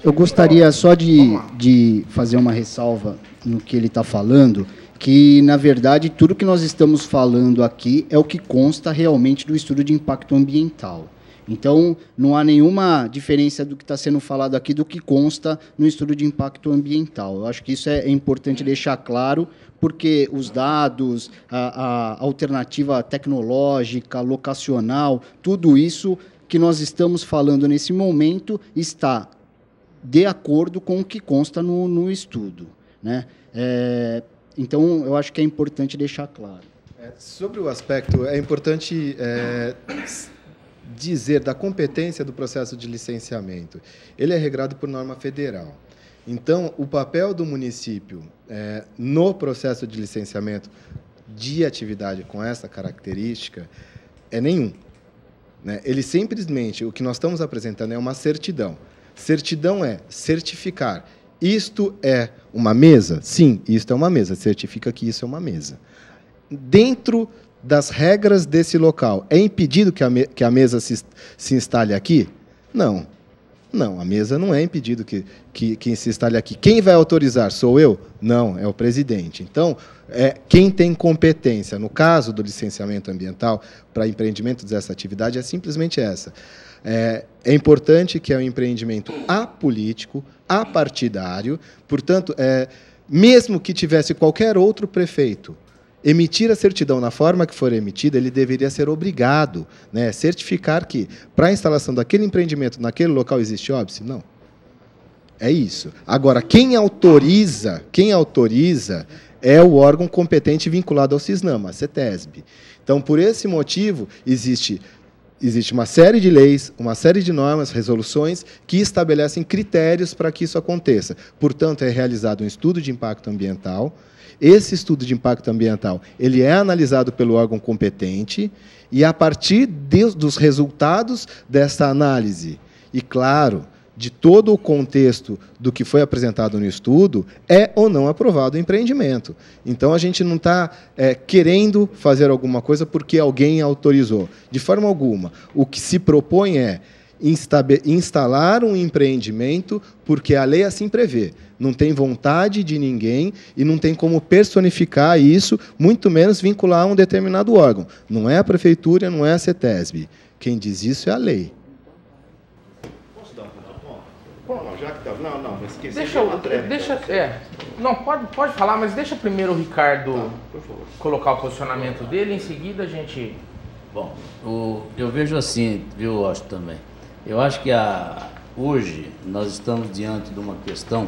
Eu gostaria só de fazer uma ressalva no que ele está falando, que, na verdade, tudo que nós estamos falando aqui é o que consta realmente do estudo de impacto ambiental. Então, não há nenhuma diferença do que está sendo falado aqui do que consta no estudo de impacto ambiental. Eu acho que isso é importante deixar claro, porque os dados, a alternativa tecnológica, locacional, tudo isso que nós estamos falando nesse momento está de acordo com o que consta no estudo, né? Então, eu acho que é importante deixar claro. Sobre o aspecto, é importante dizer da competência do processo de licenciamento. Ele é regrado por norma federal. Então, o papel do município no processo de licenciamento de atividade com essa característica é nenhum, né? Ele simplesmente, o que nós estamos apresentando é uma certidão. Certidão é certificar. Isto é uma mesa? Sim, isto é uma mesa. Certifica que isso é uma mesa. Dentro das regras desse local, é impedido que a mesa se instale aqui? Não. Não, a mesa não é impedido que se instale aqui. Quem vai autorizar? Sou eu? Não, é o presidente. Então, quem tem competência, no caso do licenciamento ambiental, para empreendimento dessa atividade, é simplesmente essa. É importante que é um empreendimento apolítico, apartidário, portanto, mesmo que tivesse qualquer outro prefeito emitir a certidão na forma que for emitida, ele deveria ser obrigado, né, certificar que, para a instalação daquele empreendimento naquele local, existe óbice? Não. É isso. Agora, quem autoriza é o órgão competente vinculado ao CISNAMA, a CETESB. Então, por esse motivo, existe uma série de leis, uma série de normas, resoluções que estabelecem critérios para que isso aconteça. Portanto, é realizado um estudo de impacto ambiental. Esse estudo de impacto ambiental ele é analisado pelo órgão competente e, a partir dos resultados dessa análise, e, claro, de todo o contexto do que foi apresentado no estudo, é ou não aprovado o empreendimento. Então, a gente não está querendo fazer alguma coisa porque alguém autorizou. De forma alguma. O que se propõe é instalar um empreendimento porque a lei assim prevê. Não tem vontade de ninguém e não tem como personificar isso, muito menos vincular a um determinado órgão. Não é a prefeitura, não é a CETESB. Quem diz isso é a lei. Posso dar um contraponto? Bom, já que tá... Não, mas esqueci. Não, pode falar, mas deixa primeiro o Ricardo colocar o posicionamento dele, em seguida a gente... Bom, eu vejo assim, viu, Washington, também. Eu acho que hoje nós estamos diante de uma questão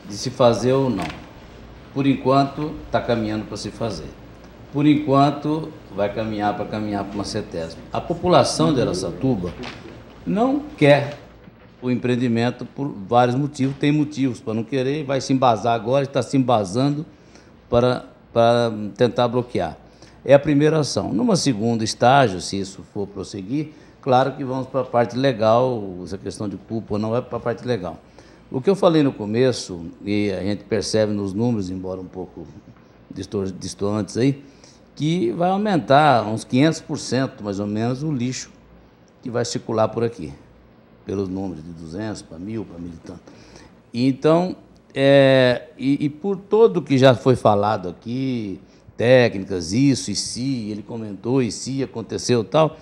de se fazer ou não. Por enquanto, está caminhando para se fazer. Por enquanto, vai caminhar para uma CETESB. A população de Araçatuba não quer o empreendimento por vários motivos. Tem motivos para não querer, vai se embasar agora, está se embasando para tentar bloquear. É a primeira ação. Numa segunda estágio, se isso for prosseguir, claro que vamos para a parte legal, essa questão de culpa ou não é para a parte legal. O que eu falei no começo, e a gente percebe nos números, embora um pouco distantes aí, que vai aumentar uns 500% mais ou menos o lixo que vai circular por aqui, pelos números de 200 para 1.000, para 1.000 e tanto. Então, e por tudo que já foi falado aqui, técnicas, isso e se, ele comentou e se aconteceu tal,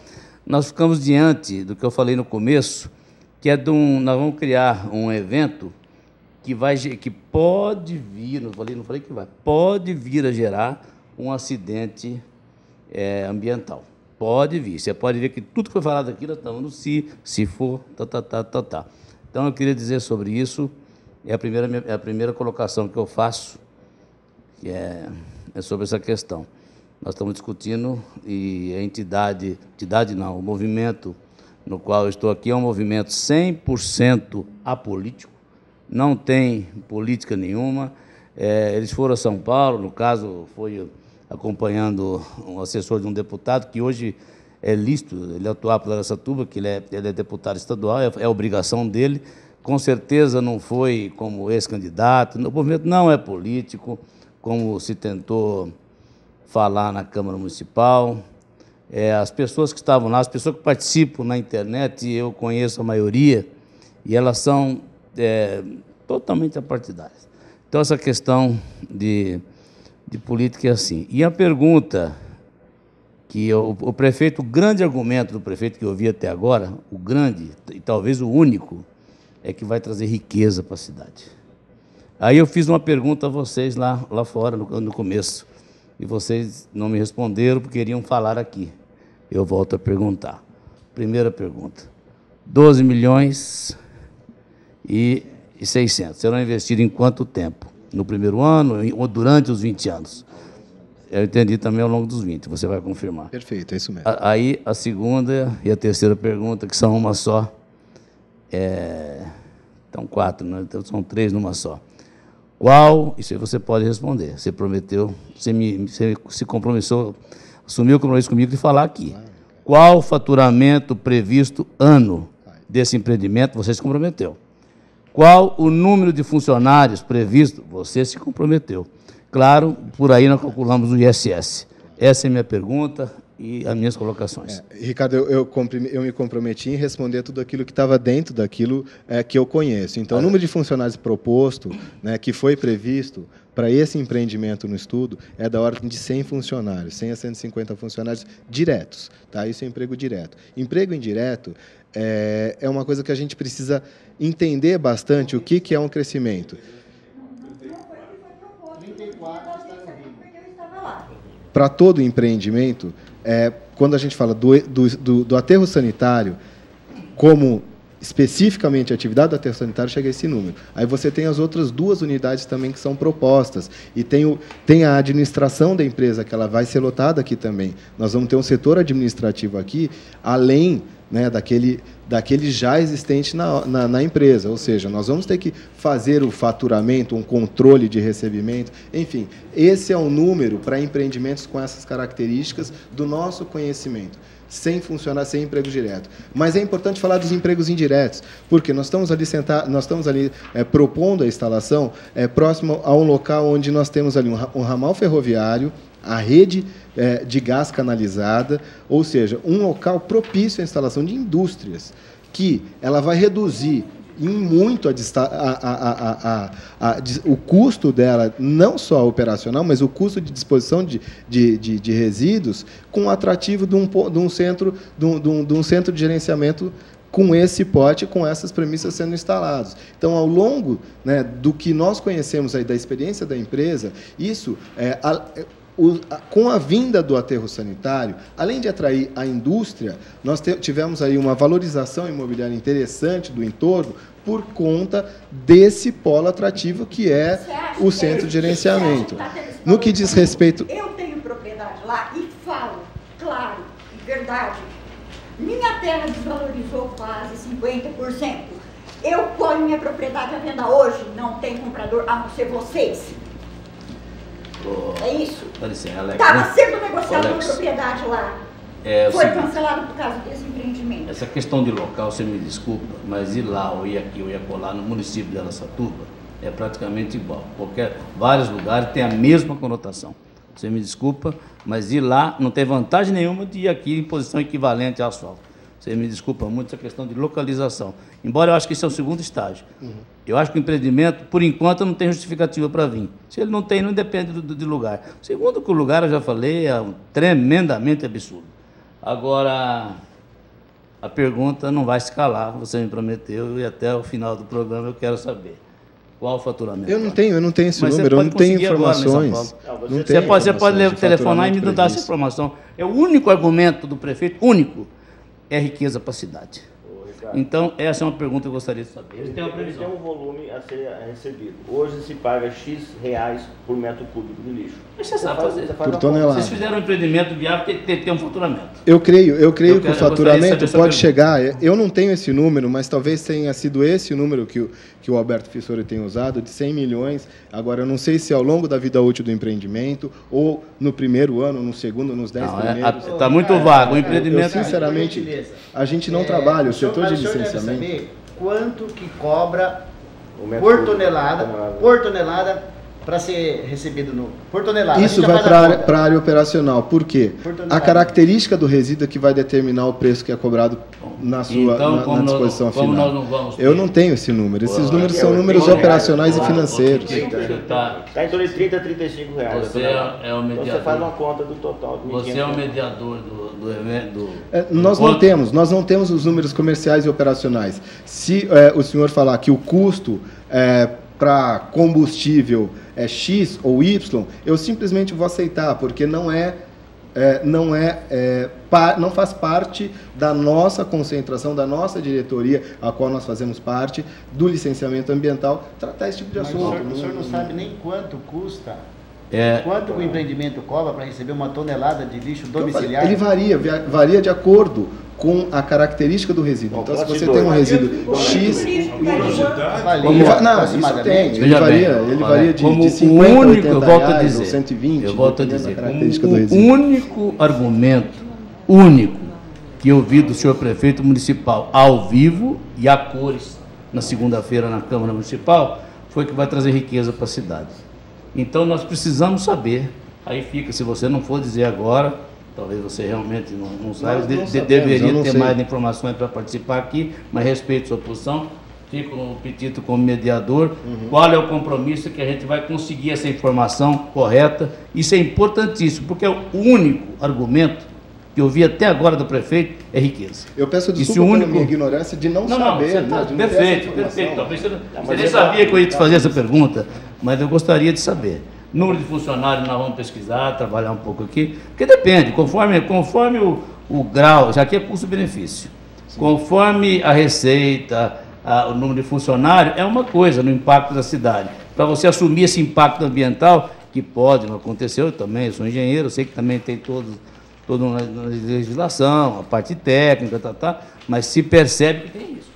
nós ficamos diante do que eu falei no começo, que nós vamos criar um evento que pode vir, não falei que vai, pode vir a gerar um acidente ambiental. Pode vir. Você pode ver que tudo que foi falado aqui, nós estamos no se for, tá. Então, eu queria dizer sobre isso, é a primeira colocação que eu faço, que é sobre essa questão. Nós estamos discutindo e o movimento no qual eu estou aqui é um movimento 100% apolítico, não tem política nenhuma. Eles foram a São Paulo, no caso, foi acompanhando um assessor de um deputado, que hoje é lícito ele atuar pela Araçatuba, que ele é deputado estadual, é obrigação dele. Com certeza não foi como ex-candidato, o movimento não é político, como se tentou falar na Câmara Municipal. As pessoas que estavam lá, as pessoas que participam na internet, eu conheço a maioria, e elas são totalmente apartidárias. Então, essa questão de política é assim. E a pergunta que o prefeito, o grande argumento do prefeito que eu ouvi até agora, o grande, e talvez o único, é que vai trazer riqueza para a cidade. Aí eu fiz uma pergunta a vocês lá fora, no começo, e vocês não me responderam porque queriam falar aqui. Eu volto a perguntar. Primeira pergunta. 12 milhões e 600. Serão investidos em quanto tempo? No primeiro ano ou durante os 20 anos? Eu entendi também ao longo dos 20, você vai confirmar. Perfeito, é isso mesmo. Aí a segunda e a terceira pergunta, que são uma só. Então, 4, né? Então, são 3 numa só. Qual, isso aí você pode responder, você prometeu, você se comprometeu, assumiu o compromisso comigo de falar aqui. Qual o faturamento previsto ano desse empreendimento, você se comprometeu. Qual o número de funcionários previsto, você se comprometeu. Claro, por aí nós calculamos o ISS. Essa é a minha pergunta e as minhas colocações. Ricardo, eu me comprometi em responder tudo aquilo que estava dentro daquilo que eu conheço. Então, o número de funcionários proposto, né, que foi previsto para esse empreendimento no estudo, é da ordem de 100 funcionários, 100 a 150 funcionários diretos. Tá? Isso é emprego direto. Emprego indireto é uma coisa que a gente precisa entender bastante o que é um crescimento. Para todo empreendimento, quando a gente fala do aterro sanitário, como especificamente a atividade do aterro sanitário, chega a esse número. Aí você tem as outras 2 unidades também que são propostas, e tem a administração da empresa, que ela vai ser lotada aqui também. Nós vamos ter um setor administrativo aqui, além, né, daquele já existente na empresa, ou seja, nós vamos ter que fazer o faturamento, um controle de recebimento, enfim, esse é um número para empreendimentos com essas características do nosso conhecimento, sem funcionar, sem emprego direto. Mas é importante falar dos empregos indiretos, porque nós estamos ali propondo a instalação próximo a um local onde nós temos ali um ramal ferroviário, a rede de gás canalizada, ou seja, um local propício à instalação de indústrias, que ela vai reduzir em muito o custo dela, não só operacional, mas o custo de disposição de resíduos, com o atrativo de um centro de gerenciamento com esse pote, com essas premissas sendo instalados. Então, ao longo, né, do que nós conhecemos aí da experiência da empresa, isso com a vinda do aterro sanitário, além de atrair a indústria, nós tivemos aí uma valorização imobiliária interessante do entorno por conta desse polo atrativo que é o centro de gerenciamento. No que diz respeito... Eu tenho propriedade lá e falo, claro, de verdade, minha terra desvalorizou quase 50%. Eu ponho minha propriedade à venda hoje, não tem comprador, a não ser vocês. É isso? Estava sendo negociada uma propriedade lá. Foi cancelado por causa desse empreendimento. Essa questão de local, você me desculpa, mas ir lá ou ir aqui ou ir colar no município de Araçatuba é praticamente igual. Vários lugares têm a mesma conotação. Você me desculpa, mas ir lá não tem vantagem nenhuma de ir aqui em posição equivalente ao asfalto. Você me desculpa muito essa questão de localização. Embora eu acho que isso é o segundo estágio. Eu acho que o empreendimento, por enquanto, não tem justificativa para vir. Se ele não tem, não depende do lugar. Segundo que o lugar, eu já falei, é tremendamente absurdo. Agora, a pergunta não vai se calar, você me prometeu, e até o final do programa eu quero saber. Qual o faturamento? Eu não tenho esse número, eu não tenho informações. Você pode telefonar e me dar essa informação. É o único argumento do prefeito, único, é riqueza para a cidade. Então, essa é uma pergunta que eu gostaria de saber. Ele tem um volume a ser recebido. Hoje se paga X reais por metro cúbico de lixo. Mas você sabe fazer. Por tonelada. Vocês fizeram um empreendimento viável, tem que ter um faturamento. Eu creio que o faturamento pode chegar... Eu não tenho esse número, mas talvez tenha sido esse o número que o Alberto Fissori tem usado, de 100 milhões. Agora, eu não sei se ao longo da vida útil do empreendimento, ou no primeiro ano, no segundo, nos 10 primeiros... Está muito vago. O empreendimento... Eu, sinceramente, a gente não trabalha. O setor de licenciamento... Saber quanto que cobra por tonelada para ser recebido por tonelada. Isso vai para a área operacional. Por quê? A característica do resíduo é que vai determinar o preço que é cobrado na sua na disposição final. Nós não vamos ter? Eu não tenho esse número. Esses números são números operacionais e financeiros. Está em torno de 30 a 35 reais. Você é o mediador. Então você faz uma conta do total. Você é o mediador do evento. Nós não temos os números comerciais e operacionais. Se o senhor falar que o custo para combustível é X ou Y, eu simplesmente vou aceitar, porque não faz parte da nossa concentração, da nossa diretoria, a qual nós fazemos parte, do licenciamento ambiental, tratar esse tipo de assunto. O senhor não sabe nem quanto custa, quanto o empreendimento cobra para receber uma tonelada de lixo domiciliar? Ele varia de acordo com a característica do resíduo. Então, se você tem um resíduo X... Ele varia de 50 a 80 reais, ou 120, eu volto a dizer, característica do o resíduo. único argumento, único, que eu vi do senhor prefeito municipal ao vivo e a cores na segunda-feira na Câmara Municipal, foi que vai trazer riqueza para a cidade. Então, nós precisamos saber, aí fica, se você não for dizer agora, talvez você realmente não saiba, deveria ter mais informações para participar aqui, mas respeito sua posição, fico no Petito como mediador. Qual é o compromisso que a gente vai conseguir essa informação correta? Isso é importantíssimo, porque é o único argumento que eu vi até agora do prefeito é riqueza. Eu peço desculpa pela minha ignorância de não saber. Perfeito. Talvez você nem sabia que eu ia te fazer essa pergunta, mas eu gostaria de saber. Número de funcionários nós vamos pesquisar, trabalhar um pouco aqui, porque depende, conforme o grau, já que é custo-benefício, conforme a receita, o número de funcionários, é uma coisa no impacto da cidade. Para você assumir esse impacto ambiental, que pode não acontecer, eu também sou engenheiro, eu sei que também tem toda uma legislação, a parte técnica, mas se percebe que tem risco.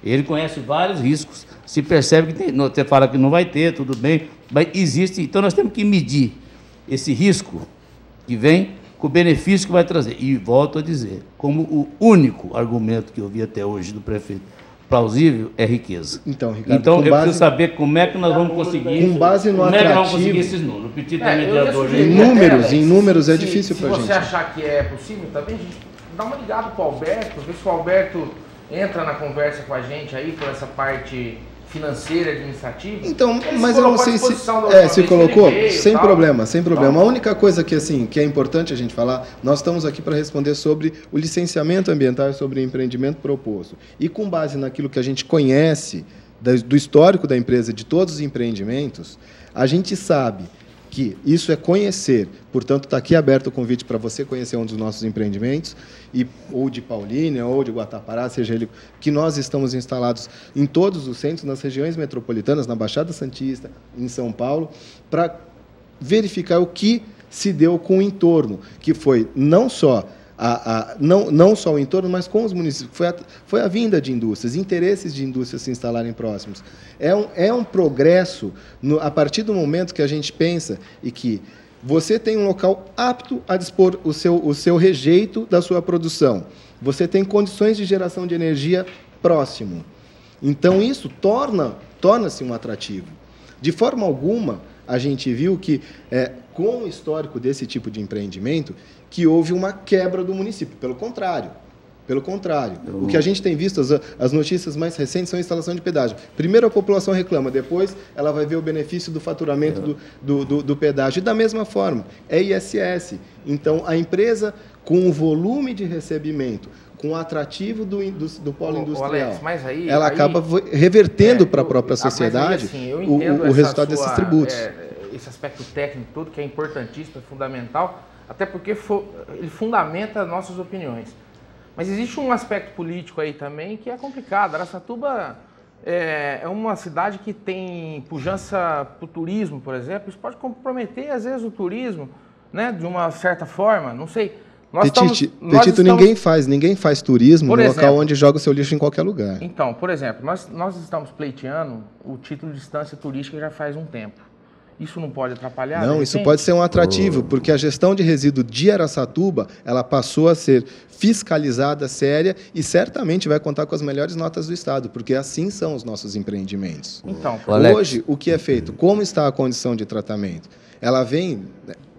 Ele conhece vários riscos, se percebe que tem, você fala que não vai ter, tudo bem, mas existe, então nós temos que medir esse risco que vem com o benefício que vai trazer. E volto a dizer, como o único argumento que eu vi até hoje do prefeito plausível é riqueza. Então, Ricardo, então eu preciso saber como é que nós vamos conseguir, com base no como atrativo, é que nós vamos conseguir esses números. O Petito é mediador. Em números é difícil para a gente. Se você achar que é possível, também dá uma ligada para o Alberto, ver se o Alberto entra na conversa com a gente aí por essa parte financeira, administrativa. Então, mas eu não sei se colocou, sem problema. A única coisa que é importante a gente falar, nós estamos aqui para responder sobre o licenciamento ambiental e sobre o empreendimento proposto. E com base naquilo que a gente conhece do histórico da empresa, de todos os empreendimentos, a gente sabe que isso é conhecer, portanto, está aqui aberto o convite para você conhecer um dos nossos empreendimentos, ou de Paulínia, ou de Guatapará, seja ele, que nós estamos instalados em todos os centros, nas regiões metropolitanas, na Baixada Santista, em São Paulo, para verificar o que se deu com o entorno, que foi não só não só o entorno, mas com os municípios. Foi a vinda de indústrias, interesses de indústrias se instalarem próximos. É um progresso a partir do momento que a gente pensa e que você tem um local apto a dispor o seu rejeito da sua produção. Você tem condições de geração de energia próximo. Então, isso torna-se um atrativo. De forma alguma, a gente viu que, com o histórico desse tipo de empreendimento, que houve uma quebra do município. Pelo contrário. O que a gente tem visto, as notícias mais recentes, são a instalação de pedágio. Primeiro a população reclama, depois ela vai ver o benefício do faturamento do pedágio. E da mesma forma, é ISS. Então, a empresa, com o volume de recebimento, com o atrativo do polo industrial, Alex, ela acaba revertendo para a própria sociedade o resultado desses tributos. Esse aspecto técnico todo, que é importantíssimo, é fundamental, até porque ele fundamenta nossas opiniões. Mas existe um aspecto político aí também que é complicado. Araçatuba é uma cidade que tem pujança para o turismo, por exemplo. Isso pode comprometer, às vezes, o turismo, né, de uma certa forma, não sei. Petito, ninguém faz turismo no local onde joga o seu lixo em qualquer lugar. Então, por exemplo, nós estamos pleiteando o título de distância turística já faz um tempo. Isso não pode atrapalhar? Não, isso pode ser um atrativo, porque a gestão de resíduo de Araçatuba, ela passou a ser fiscalizada, séria, e certamente vai contar com as melhores notas do Estado, porque assim são os nossos empreendimentos. Então, hoje, o que é feito? Como está a condição de tratamento? Ela vem...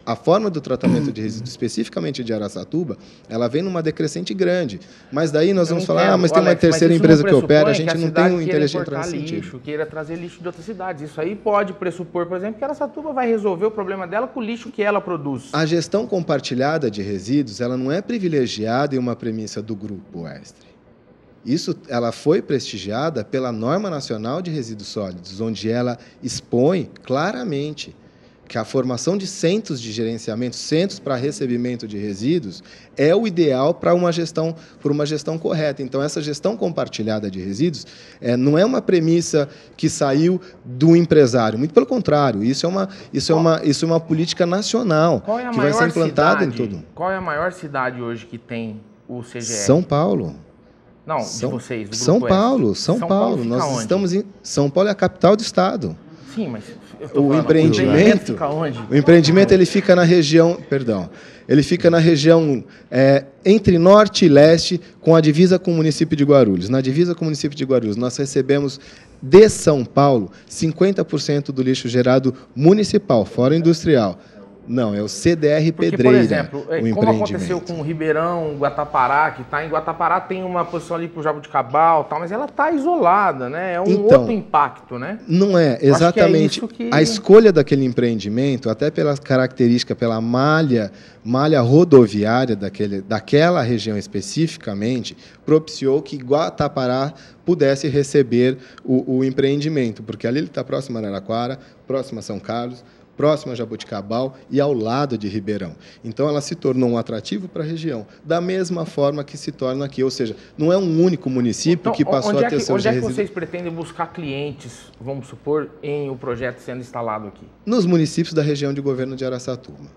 A forma do tratamento de resíduos, especificamente de Araçatuba, ela vem numa decrescente grande. Mas daí nós vamos falar, mas tem uma terceira empresa que opera, a gente não tem um interesse em entrar nesse sentido. Queira trazer lixo de outras cidades. Isso aí pode pressupor, por exemplo, que Araçatuba vai resolver o problema dela com o lixo que ela produz. A gestão compartilhada de resíduos, ela não é privilegiada em uma premissa do Grupo Oestre. Ela foi prestigiada pela Norma Nacional de Resíduos Sólidos, onde ela expõe claramente que a formação de centros de gerenciamento, centros para recebimento de resíduos, é o ideal para uma gestão correta. Então, essa gestão compartilhada de resíduos não é uma premissa que saiu do empresário. Muito pelo contrário, isso é uma política nacional que vai ser implantada em todo. Qual é a maior cidade hoje que tem o CGR? São Paulo. Não, de vocês, do São Paulo. São Paulo. Nós estamos em São Paulo, é a capital do estado. Sim, mas o empreendimento ele fica na região, ele fica na região entre norte e leste, com a divisa com o município de Guarulhos. Na divisa com o município de Guarulhos, nós recebemos de São Paulo 50% do lixo gerado municipal, fora industrial. Não, é o CDR Porque, Pedreira. Por exemplo, como aconteceu com o Ribeirão, Guatapará, que está em Guatapará, tem uma posição ali para o Jabuticabal, tal, mas ela está isolada, né? É um outro impacto, né? Não é, exatamente. A escolha daquele empreendimento, até pela característica, pela malha rodoviária daquela região especificamente, propiciou que Guatapará pudesse receber o empreendimento, porque ali ele está próximo a Araraquara, próximo a São Carlos, próximo a Jabuticabal e ao lado de Ribeirão. Então, ela se tornou um atrativo para a região, da mesma forma que se torna aqui. Ou seja, não é um único município que passou a ter seus resíduos. Onde é que vocês pretendem buscar clientes, vamos supor, em o projeto sendo instalado aqui? Nos municípios da região de governo de Araçatuba,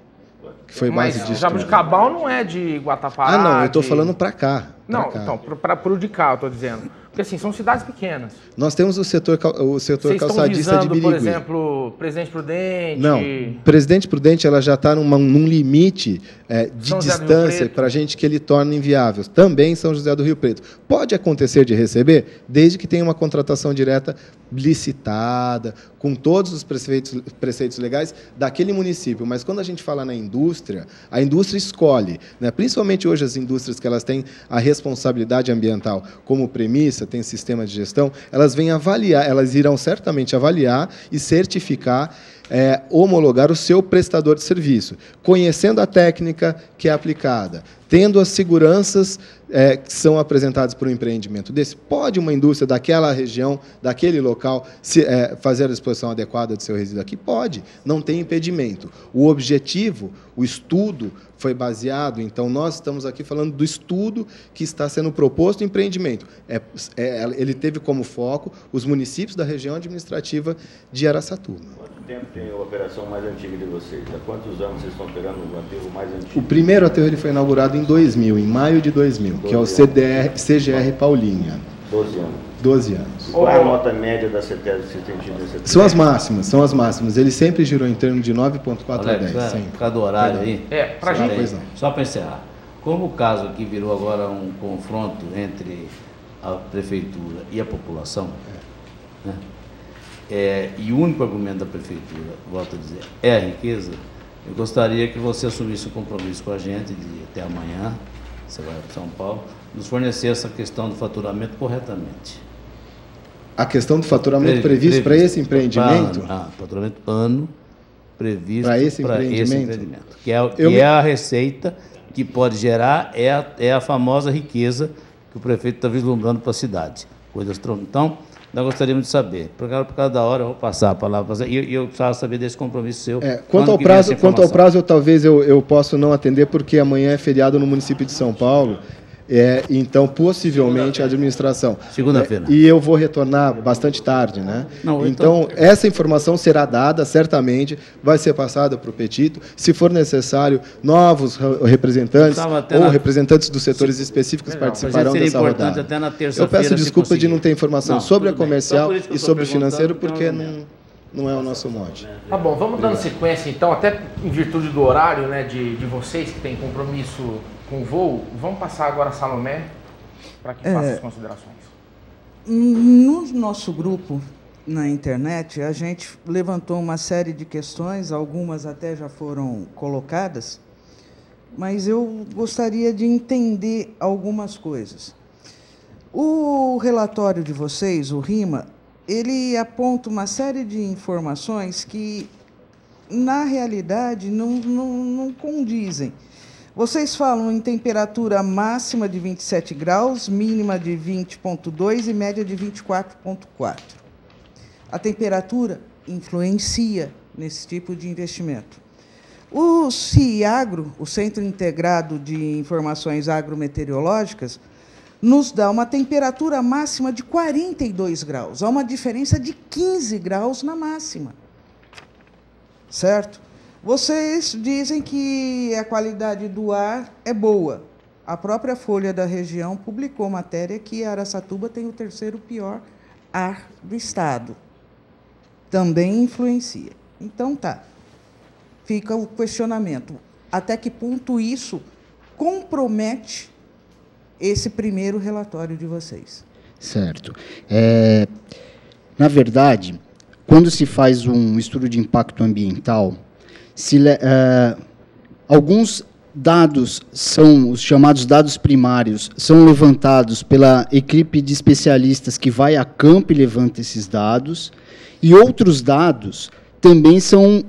que foi base disso. Mas Jabuticabal não é de Guatapará? Ah, não, eu estou falando para cá. Não, então, para o de cá, eu estou dizendo. Porque, assim, são cidades pequenas. Nós temos o setor calçadista de Birigui. Por exemplo, Presidente Prudente? Não, Presidente Prudente ela já está num limite de distância para a gente que ele torna inviável. Também São José do Rio Preto. Pode acontecer de receber, desde que tenha uma contratação direta licitada, com todos os preceitos legais daquele município. Mas quando a gente fala na indústria, a indústria escolhe, né? Principalmente hoje as indústrias que elas têm a responsabilidade ambiental como premissa, tem sistema de gestão, elas vêm avaliar, elas irão certamente avaliar e certificar, homologar o seu prestador de serviço, conhecendo a técnica que é aplicada, tendo as seguranças que são apresentadas por um empreendimento desse. Pode uma indústria daquela região, daquele local, fazer a disposição adequada do seu resíduo aqui? Pode, não tem impedimento. O objetivo, o estudo, foi baseado, então nós estamos aqui falando do estudo que está sendo proposto no empreendimento. Ele teve como foco os municípios da região administrativa de Araçatuba. Quanto tempo tem a operação mais antiga de vocês? Há quantos anos vocês estão operando o aterro mais antigo? O primeiro aterro ele foi inaugurado em 2000, em maio de 2000, que é o CGR Paulinha. 12 anos. 12 anos. E qual é a nota média da CETES que vocês têm tido nesse aterro? São as máximas. Ele sempre girou em torno de 9,4 a 10. Por causa do horário aí. Pra gente. Só para encerrar. Como o caso aqui virou agora um confronto entre a prefeitura e a população, né? E o único argumento da prefeitura, volto a dizer, é a riqueza, eu gostaria que você assumisse um compromisso com a gente de até amanhã, você vai para São Paulo, nos fornecer essa questão do faturamento corretamente. A questão do faturamento previsto para esse empreendimento? Faturamento ano previsto para esse empreendimento. Que é a receita que pode gerar, é a famosa riqueza que o prefeito está vislumbrando para a cidade. Então, nós gostaríamos de saber. Por causa da hora, eu vou passar a palavra. E eu precisava saber desse compromisso seu. Quanto ao prazo, talvez eu possa não atender, porque amanhã é feriado no município de São Paulo. Então, possivelmente, a administração. Segunda-feira. E eu vou retornar bastante tarde, né? Então, essa informação será dada, certamente, vai ser passada para o Petito. Se for necessário, novos representantes ou representantes dos setores específicos participarão dessa rodada. Até na eu peço desculpa de não ter informação sobre a comercial e sobre o financeiro, porque não é o nosso mote. Tá bom, vamos dando sequência então, até em virtude do horário, né, de vocês que têm compromisso com o voo. Vamos passar agora a Salomé para que faça as considerações. No nosso grupo na internet, a gente levantou uma série de questões, algumas até já foram colocadas, mas eu gostaria de entender algumas coisas. O relatório de vocês, o RIMA, ele aponta uma série de informações que, na realidade, não condizem. Vocês falam em temperatura máxima de 27 graus, mínima de 20,2 e média de 24,4. A temperatura influencia nesse tipo de investimento. O CIAGRO, o Centro Integrado de Informações Agrometeorológicas, nos dá uma temperatura máxima de 42 graus. Há uma diferença de 15 graus na máxima. Certo? Vocês dizem que a qualidade do ar é boa. A própria Folha da Região publicou matéria que Araçatuba tem o 3º pior ar do estado. Também influencia. Então, tá. Fica o questionamento. Até que ponto isso compromete esse primeiro relatório de vocês? Certo. Na verdade, quando se faz um estudo de impacto ambiental, alguns dados, são os chamados dados primários, são levantados pela equipe de especialistas que vai a campo e levanta esses dados, e outros dados também são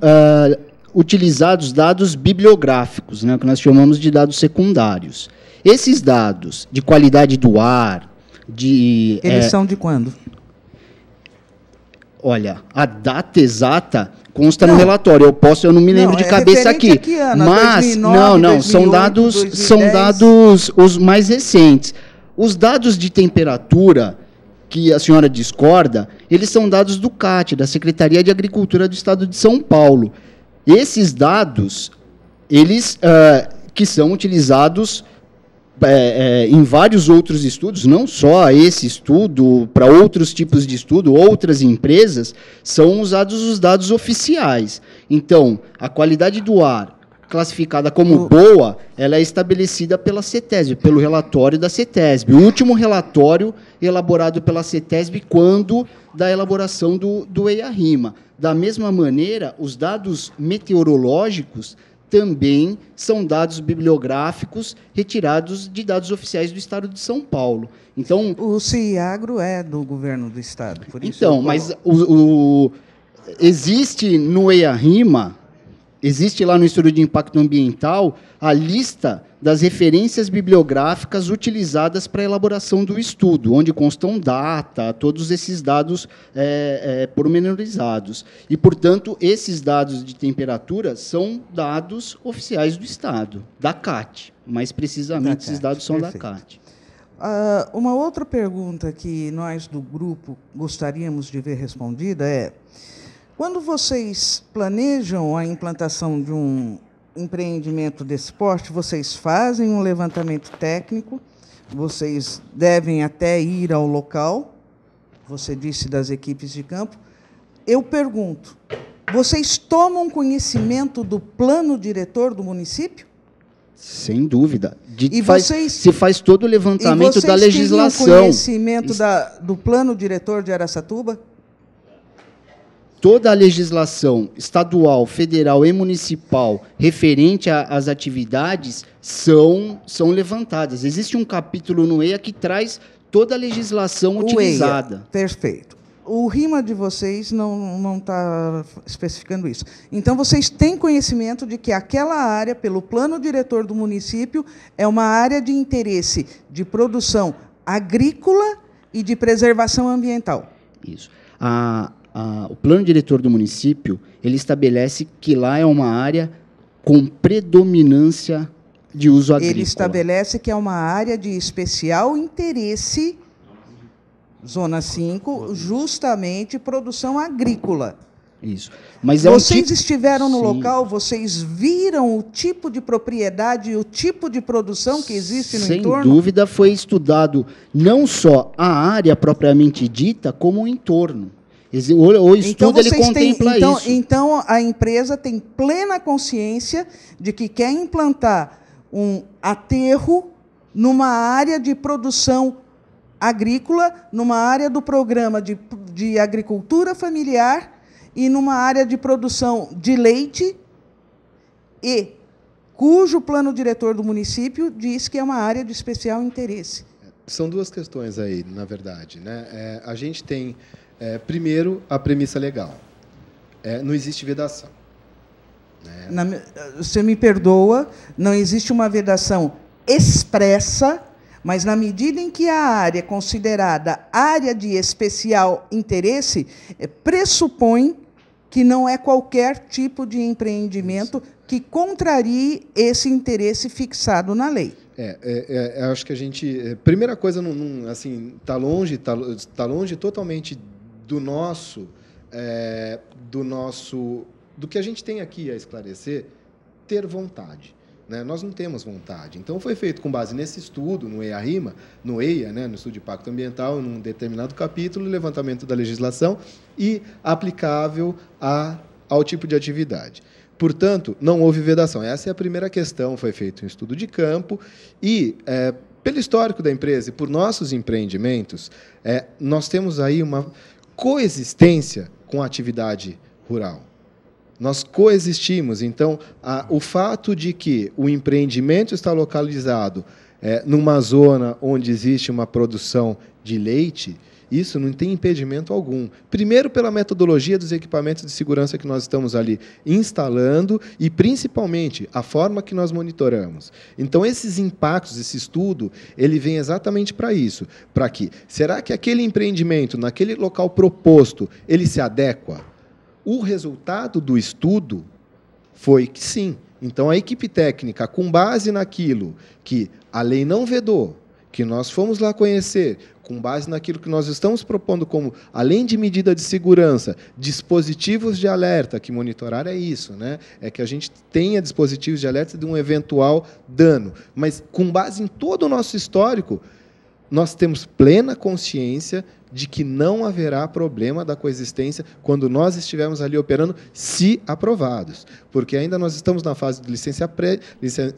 utilizados, dados bibliográficos, né, que nós chamamos de dados secundários. Esses dados de qualidade do ar, eles são de quando? Olha, a data exata consta no relatório. Eu não me lembro de cabeça aqui. Mas 2009, 2008, são dados os mais recentes. Os dados de temperatura que a senhora discorda, eles são dados do CAT, da Secretaria de Agricultura do Estado de São Paulo. Esses dados, eles que são utilizados em vários outros estudos, não só esse estudo, para outros tipos de estudo, outras empresas, são usados os dados oficiais. Então, a qualidade do ar, classificada como boa, ela é estabelecida pela CETESB, pelo relatório da CETESB. O último relatório elaborado pela CETESB quando da elaboração do EIA-RIMA. Da mesma maneira, os dados meteorológicos também são dados bibliográficos retirados de dados oficiais do Estado de São Paulo. Então, o CIAGRO é do governo do Estado, por isso. Então, mas existe no EIA-RIMA, existe lá no estudo de impacto ambiental, a lista das referências bibliográficas utilizadas para a elaboração do estudo, onde constam data, todos esses dados pormenorizados. E, portanto, esses dados de temperatura são dados oficiais do Estado, da CAT. Mais precisamente, esses dados são da CAT. Uma outra pergunta que nós do grupo gostaríamos de ver respondida é: quando vocês planejam a implantação de um empreendimento desse porte, vocês fazem um levantamento técnico, vocês devem até ir ao local, você disse das equipes de campo. Eu pergunto, vocês tomam conhecimento do plano diretor do município? Sem dúvida. Se faz todo o levantamento da legislação. Vocês têm conhecimento do plano diretor de Araçatuba? Toda a legislação estadual, federal e municipal referente às atividades são levantadas. Existe um capítulo no EIA que traz toda a legislação utilizada. EIA, perfeito. O RIMA de vocês não está especificando isso. Então, vocês têm conhecimento de que aquela área, pelo plano diretor do município, é uma área de interesse de produção agrícola e de preservação ambiental. Isso. O plano diretor do município, ele estabelece que lá é uma área com predominância de uso agrícola. Ele estabelece que é uma área de especial interesse, Zona 5, justamente produção agrícola. Isso. Mas vocês estiveram no local, vocês viram o tipo de propriedade e o tipo de produção que existe no entorno? Sem dúvida, foi estudado não só a área propriamente dita, como o entorno. O estudo ele contempla isso. Então, a empresa tem plena consciência de que quer implantar um aterro numa área de produção agrícola, numa área do programa de agricultura familiar e numa área de produção de leite, e cujo plano diretor do município diz que é uma área de especial interesse. São duas questões aí, na verdade, né? A gente tem, primeiro, a premissa legal. Não existe vedação. Né? Você me perdoa, não existe uma vedação expressa, mas na medida em que a área é considerada área de especial interesse, pressupõe que não é qualquer tipo de empreendimento que contrarie esse interesse fixado na lei. Acho que a gente... Primeira coisa, assim, tá longe totalmente do do que a gente tem aqui a esclarecer, ter vontade. Né? Nós não temos vontade. Então, foi feito com base nesse estudo, no EIA-RIMA, no EIA, né? No Estudo de Impacto Ambiental, num determinado capítulo, levantamento da legislação e aplicável ao tipo de atividade. Portanto, não houve vedação. Essa é a primeira questão. Foi feito um estudo de campo e, pelo histórico da empresa e por nossos empreendimentos, nós temos aí uma coexistência com a atividade rural. Nós coexistimos. Então, o fato de que o empreendimento está localizado numa zona onde existe uma produção de leite, isso não tem impedimento algum. Primeiro, pela metodologia dos equipamentos de segurança que nós estamos ali instalando e, principalmente, a forma que nós monitoramos. Então, esses impactos, esse estudo, ele vem exatamente para isso. Para que? Será que aquele empreendimento, naquele local proposto, ele se adequa? O resultado do estudo foi que sim. Então, a equipe técnica, com base naquilo que a lei não vedou, que nós fomos lá conhecer, com base naquilo que nós estamos propondo como, além de medida de segurança, dispositivos de alerta, que monitorar é isso, né? É que a gente tenha dispositivos de alerta de um eventual dano. Mas, com base em todo o nosso histórico, nós temos plena consciência de que não haverá problema da coexistência quando nós estivermos ali operando, se aprovados. Porque ainda nós estamos na fase de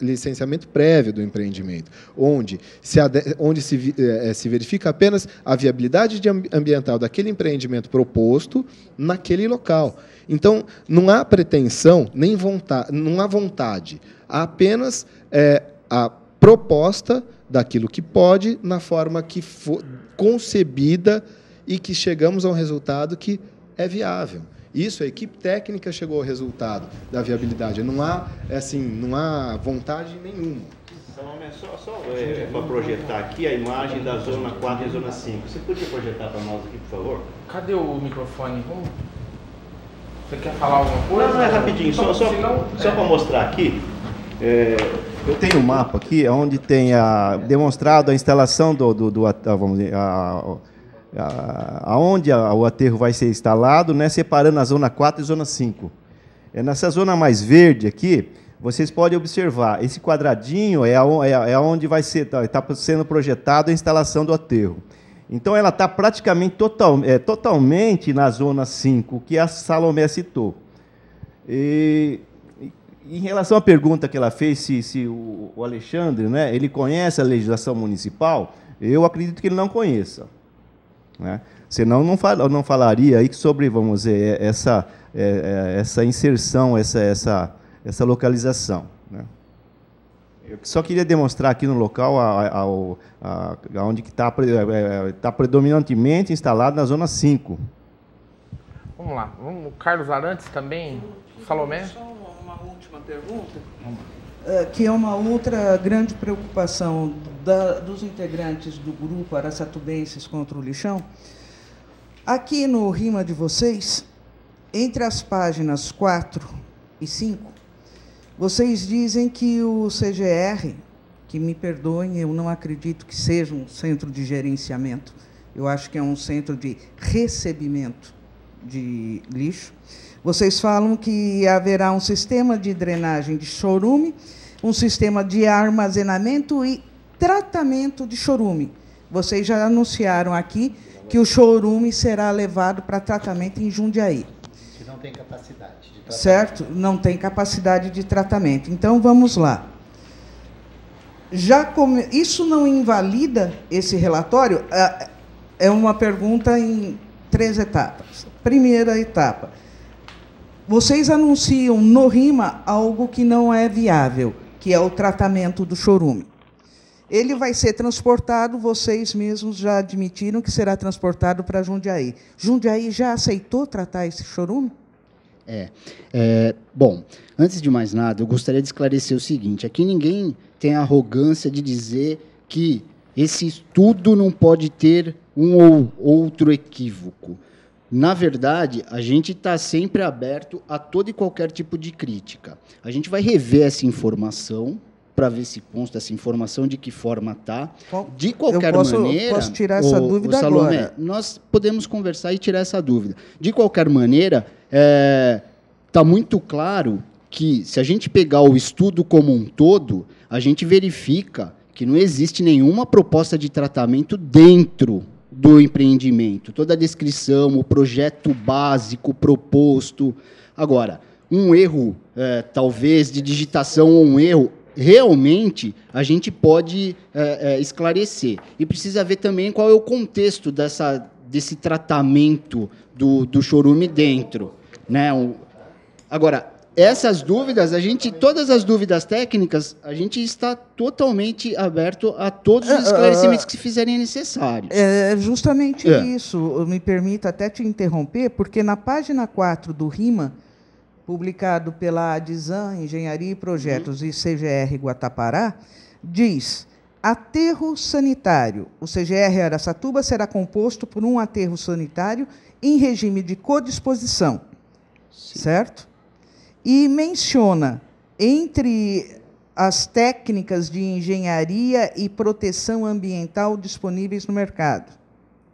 licenciamento prévio do empreendimento, onde se verifica apenas a viabilidade ambiental daquele empreendimento proposto naquele local. Então, não há pretensão, nem vontade, não há vontade, há apenas a proposta daquilo que pode, na forma que for concebida e que chegamos a um resultado que é viável. Isso, a equipe técnica chegou ao resultado da viabilidade. Não há vontade nenhuma. Só para projetar aqui a imagem da Zona 4 e Zona 5. Você podia projetar para nós aqui, por favor? Cadê o microfone? Você quer falar alguma coisa? Não, é rapidinho. Só para mostrar aqui. Eu tenho um mapa aqui onde tem demonstrado a instalação vamos dizer, aonde o aterro vai ser instalado, né, separando a zona 4 e zona 5. Nessa zona mais verde aqui, vocês podem observar, esse quadradinho é onde vai ser, está sendo projetada a instalação do aterro. Então, ela está praticamente totalmente na zona 5, que a Salomé citou. Em relação à pergunta que ela fez, se o Alexandre, né, ele conhece a legislação municipal, eu acredito que ele não conheça. Né? Senão não falaria aí sobre, vamos dizer, essa inserção, essa localização. Né? Eu só queria demonstrar aqui no local onde está predominantemente instalado na zona 5. Vamos lá. O Carlos Arantes também, Salomé. Última pergunta, que é uma outra grande preocupação dos integrantes do grupo Araçatubenses contra o Lixão. Aqui no RIMA de vocês, entre as páginas 4 e 5, vocês dizem que o CGR, que me perdoem, eu não acredito que seja um centro de gerenciamento, eu acho que é um centro de recebimento de lixo. Vocês falam que haverá um sistema de drenagem de chorume, um sistema de armazenamento e tratamento de chorume. Vocês já anunciaram aqui que o chorume será levado para tratamento em Jundiaí. Que não tem capacidade de tratamento. Certo? Não tem capacidade de tratamento. Então, vamos lá. Isso não invalida esse relatório? É uma pergunta em 3 etapas. Primeira etapa. Vocês anunciam no RIMA algo que não é viável, que é o tratamento do chorume. Ele vai ser transportado, vocês mesmos já admitiram que será transportado para Jundiaí. Jundiaí já aceitou tratar esse chorume? Bom, antes de mais nada, eu gostaria de esclarecer o seguinte: aqui ninguém tem a arrogância de dizer que esse estudo não pode ter um ou outro equívoco. Na verdade, a gente está sempre aberto a todo e qualquer tipo de crítica. A gente vai rever essa informação para ver se consta essa informação, de que forma está. De qualquer maneira... Posso tirar essa dúvida Salomé, agora? nós podemos conversar e tirar essa dúvida. De qualquer maneira, está muito claro que, se a gente pegar o estudo como um todo, a gente verifica que não existe nenhuma proposta de tratamento dentro do empreendimento. Toda a descrição, o projeto básico proposto. Agora, um erro, talvez, de digitação ou um erro, realmente a gente pode esclarecer. E precisa ver também qual é o contexto desse tratamento do chorume dentro, né? Agora, essas dúvidas, todas as dúvidas técnicas, a gente está totalmente aberto a todos os esclarecimentos que se fizerem necessários. É justamente isso. Me permita até te interromper, porque na página 4 do RIMA, publicado pela ADISAN, Engenharia e Projetos, e CGR Guatapará, diz: aterro sanitário. O CGR Araçatuba será composto por um aterro sanitário em regime de codisposição. Sim. Certo? E menciona, entre as técnicas de engenharia e proteção ambiental disponíveis no mercado.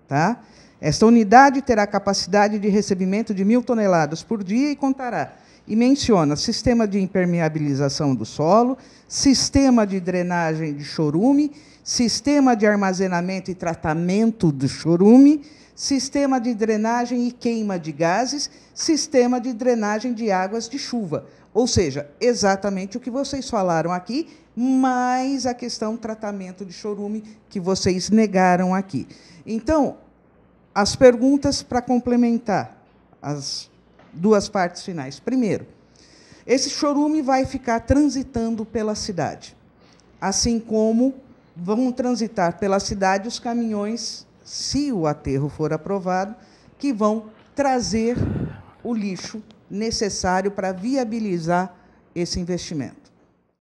Tá? Esta unidade terá capacidade de recebimento de 1.000 toneladas por dia e contará. E menciona sistema de impermeabilização do solo, sistema de drenagem de chorume, sistema de armazenamento e tratamento do chorume, sistema de drenagem e queima de gases, sistema de drenagem de águas de chuva. Ou seja, exatamente o que vocês falaram aqui, mais a questão tratamento de chorume que vocês negaram aqui. Então, as perguntas para complementar as 2 partes finais. Primeiro, esse chorume vai ficar transitando pela cidade, assim como vão transitar pela cidade os caminhões, se o aterro for aprovado, que vão trazer o lixo necessário para viabilizar esse investimento.